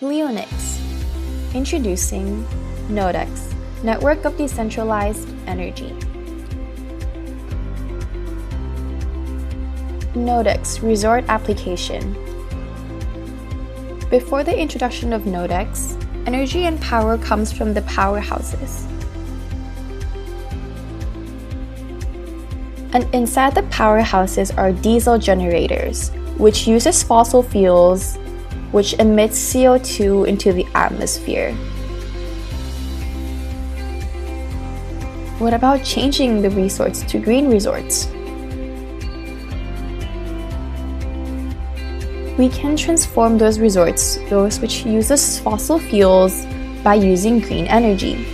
Leonics. Introducing NODEX, Network of Decentralized Energy. NODEX Resort Application. Before the introduction of NODEX, energy and power comes from the powerhouses. And inside the powerhouses are diesel generators, which uses fossil fuels, which emits CO2 into the atmosphere. What about changing the resorts to green resorts? We can transform those resorts, those which uses fossil fuels, by using green energy.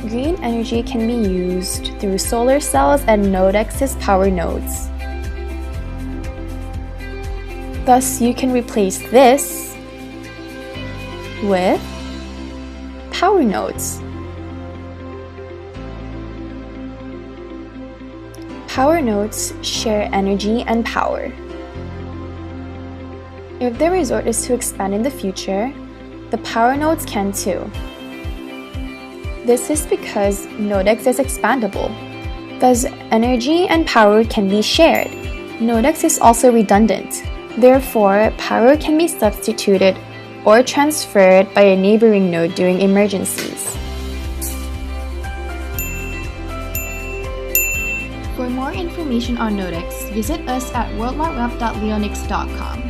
Green energy can be used through solar cells and NODEX's power nodes. Thus, you can replace this with power nodes. Power nodes share energy and power. If the resort is to expand in the future, the power nodes can too. This is because NODEX is expandable. Thus, energy and power can be shared. NODEX is also redundant. Therefore, power can be substituted or transferred by a neighboring node during emergencies. For more information on NODEX, visit us at worldwideweb.leonics.com.